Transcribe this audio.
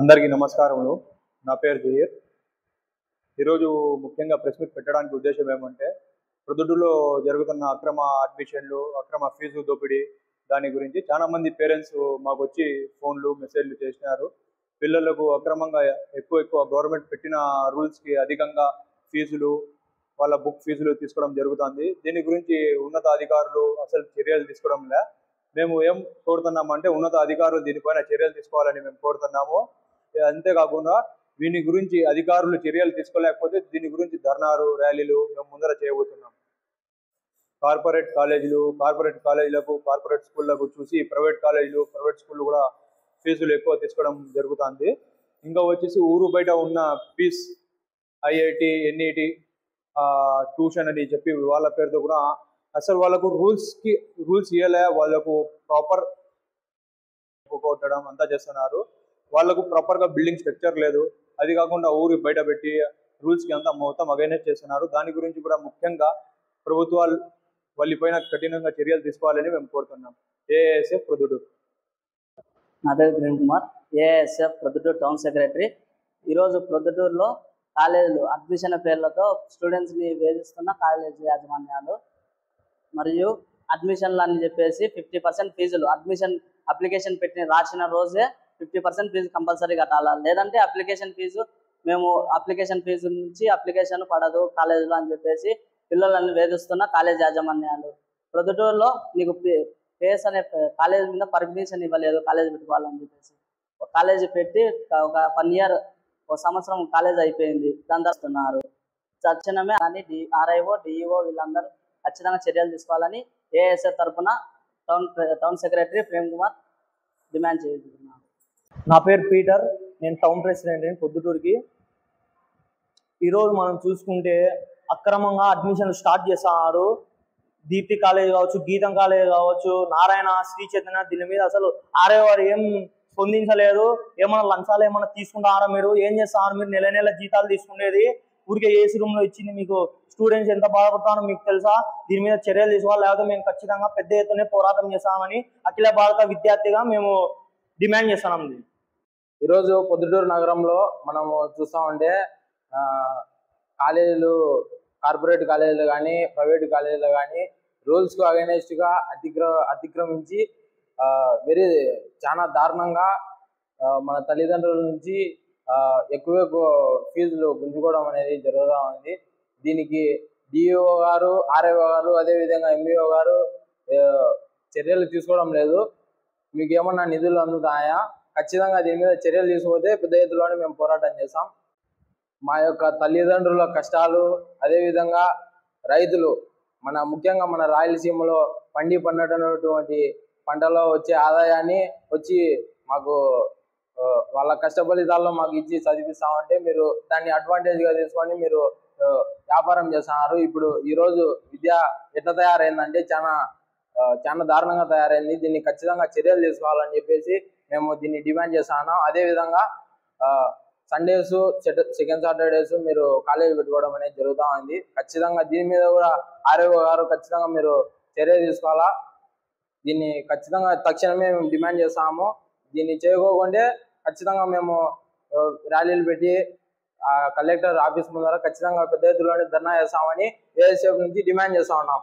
అందరికీ నమస్కారములు. నా పేరు జహీర్. ఈరోజు ముఖ్యంగా ప్రెస్ మీట్ పెట్టడానికి ఉద్దేశం ఏమంటే, ప్రొద్దుటూరులో జరుగుతున్న అక్రమ అడ్మిషన్లు, అక్రమ ఫీజు దోపిడీ దాని గురించి చాలామంది పేరెంట్స్ మాకు వచ్చి ఫోన్లు, మెసేజ్లు చేసినారు. పిల్లలకు అక్రమంగా ఎక్కువ గవర్నమెంట్ పెట్టిన రూల్స్కి అధికంగా ఫీజులు, వాళ్ళ బుక్ ఫీజులు తీసుకోవడం జరుగుతుంది. దీని గురించి ఉన్నత అధికారులు అసలు చర్యలు తీసుకోవడం లే. మేము ఏం కోరుతున్నామంటే, ఉన్నత అధికారులు దీనిపైన చర్యలు తీసుకోవాలని మేము కోరుతున్నాము. అంతేకాకుండా దీని గురించి అధికారులు చర్యలు తీసుకోలేకపోతే దీని గురించి ధర్నాలు, ర్యాలీలు మేము ముందర చేయబోతున్నాం. కార్పొరేట్ కాలేజీలకు, కార్పొరేట్ స్కూళ్ళకు చూసి ప్రైవేట్ కాలేజీలు, ప్రైవేట్ స్కూళ్ళు కూడా ఫీజులు ఎక్కువ తీసుకోవడం జరుగుతుంది. ఇంకా వచ్చేసి ఊరు బయట ఉన్న ఫీజ్ ఐఐటి, ఎన్ఈటి ట్యూషన్ అని చెప్పి వాళ్ళ పేరుతో కూడా అసలు వాళ్ళకు రూల్స్ ఇవ్వలే. వాళ్ళకు ప్రాపర్ కొట్టడం అంతా చేస్తున్నారు. వాళ్ళకు ప్రాపర్గా బిల్డింగ్ స్ట్రక్చర్ లేదు. అది కాకుండా ఊరి బయట పెట్టి రూల్స్కి అంతా మొత్తం అగైనెస్ట్ చేస్తున్నారు. దాని గురించి కూడా ముఖ్యంగా ప్రభుత్వాలు వాళ్ళపైన కఠినంగా చర్యలు తీసుకోవాలని మేము కోరుతున్నాం. ఏఎస్ఎఫ్ ప్రొద్దుటూరు. నా పేరు Prem Kumar, ASF Proddatur town secretary. ఈరోజు ప్రొద్దుటూరులో కాలేజీలు అడ్మిషన్ పేర్లతో స్టూడెంట్స్ని వేధిస్తున్న కాలేజీ యాజమాన్యాలు మరియు అడ్మిషన్లు అని చెప్పేసి 50% ఫీజులు అప్లికేషన్ రాసిన రోజే 50% ఫీజు కంపల్సరీ కట్టాలా, లేదంటే అప్లికేషన్ ఫీజు నుంచి అప్లికేషన్ పడదు కాలేజీలో అని చెప్పేసి పిల్లలను వేధిస్తున్న కాలేజ్ యాజమాన్యాలు. ప్రొద్దుటూరులో నీకు పేస్ అనే కాలేజీ మీద పర్మిషన్ ఇవ్వలేదు కాలేజీ పెట్టుకోవాలని చెప్పేసి. కాలేజీ పెట్టి ఒక 1 ఇయర్, 1 సంవత్సరం కాలేజ్ అయిపోయింది, దాని చేస్తున్నారు. తక్షణమే కానీ ఆర్ఐఓ, డిఈఓ వీళ్ళందరూ ఖచ్చితంగా చర్యలు తీసుకోవాలని ఏఎస్ఎఫ్ తరఫున town secretary Prem Kumar demand చేస్తున్నాను. నా పేరు పీటర్, నేను టౌన్ ప్రెసిడెంట్ని ప్రొద్దుటూరుకి. ఈరోజు మనం చూసుకుంటే అక్రమంగా అడ్మిషన్లు స్టార్ట్ చేస్తున్నారు. దీప్తి కాలేజ్ కావచ్చు, గీతం కాలేజ్ కావచ్చు, నారాయణ, శ్రీ చైతన్య, దీని మీద అసలు వారు ఏం స్పందించలేదు. ఏమన్నా లంచాలు ఏమన్నా తీసుకుంటారా? మీరు ఏం చేస్తున్నారు? మీరు నెల నెల జీతాలు తీసుకునేది ఊరికే ఏసీ రూమ్లో ఇచ్చింది. మీకు స్టూడెంట్స్ ఎంత బాధపడతారో మీకు తెలుసా? దీని మీద చర్యలు తీసుకోవాలి, లేకపోతే మేము ఖచ్చితంగా పెద్ద ఎత్తునే పోరాటం చేస్తామని అఖిల భారత విద్యార్థిగా మేము డిమాండ్ చేస్తున్నాం. ఈరోజు పొద్దుటూరు నగరంలో మనము చూస్తామంటే కాలేజీలు, కార్పొరేట్ కాలేజీలు కానీ, ప్రైవేట్ కాలేజీలు కానీ రూల్స్కు అగైనెస్ట్గా అతిక్రమించి చాలా దారుణంగా మన తల్లిదండ్రుల నుంచి ఎక్కువ ఫీజులు గుంజుకోవడం అనేది జరుగుతూ ఉంది. దీనికి డిఈఓ గారు, ఆర్ఐఓ గారు, అదేవిధంగా ఎంఈఓ గారు చర్యలు తీసుకోవడం లేదు. మీకు ఏమన్నా నిధులు అందుతాయా? ఖచ్చితంగా దీని మీద చర్యలు తీసుకోకపోతే పెద్ద ఎత్తులోనే మేము పోరాటం చేస్తాం. మా యొక్క తల్లిదండ్రుల కష్టాలు, అదేవిధంగా రైతులు, ముఖ్యంగా మన రాయలసీమలో పండినటువంటి పంటలో వచ్చే ఆదాయాన్ని వచ్చి మాకు వాళ్ళ కష్ట ఫలితాల్లో మాకు ఇచ్చి చదివిస్తామంటే మీరు దాన్ని అడ్వాంటేజ్గా తీసుకొని మీరు వ్యాపారం చేస్తున్నారు. ఇప్పుడు ఈరోజు విద్య ఎట్లా తయారైందంటే చాలా దారుణంగా తయారైంది. దీన్ని ఖచ్చితంగా చర్యలు తీసుకోవాలని చెప్పేసి మేము దీన్ని డిమాండ్ చేస్తున్నాం. అదేవిధంగా సండేస్, సెకండ్ సాటర్డేస్ మీరు కాలేజీ పెట్టుకోవడం అనేది జరుగుతూ ఉంది. ఖచ్చితంగా దీని మీద కూడా ఆర్ఐఓ గారు ఖచ్చితంగా మీరు చర్య తీసుకోవాలా. దీన్ని ఖచ్చితంగా తక్షణమే మేము డిమాండ్ చేస్తాము. దీన్ని చేయకోకుంటే ఖచ్చితంగా మేము ర్యాలీలు పెట్టి కలెక్టర్ ఆఫీస్ ముందర ఖచ్చితంగా పెద్ద ఎత్తులోనే ధర్నా చేస్తామని ఏఎస్ఎఫ్ నుంచి డిమాండ్ చేస్తా ఉన్నాం.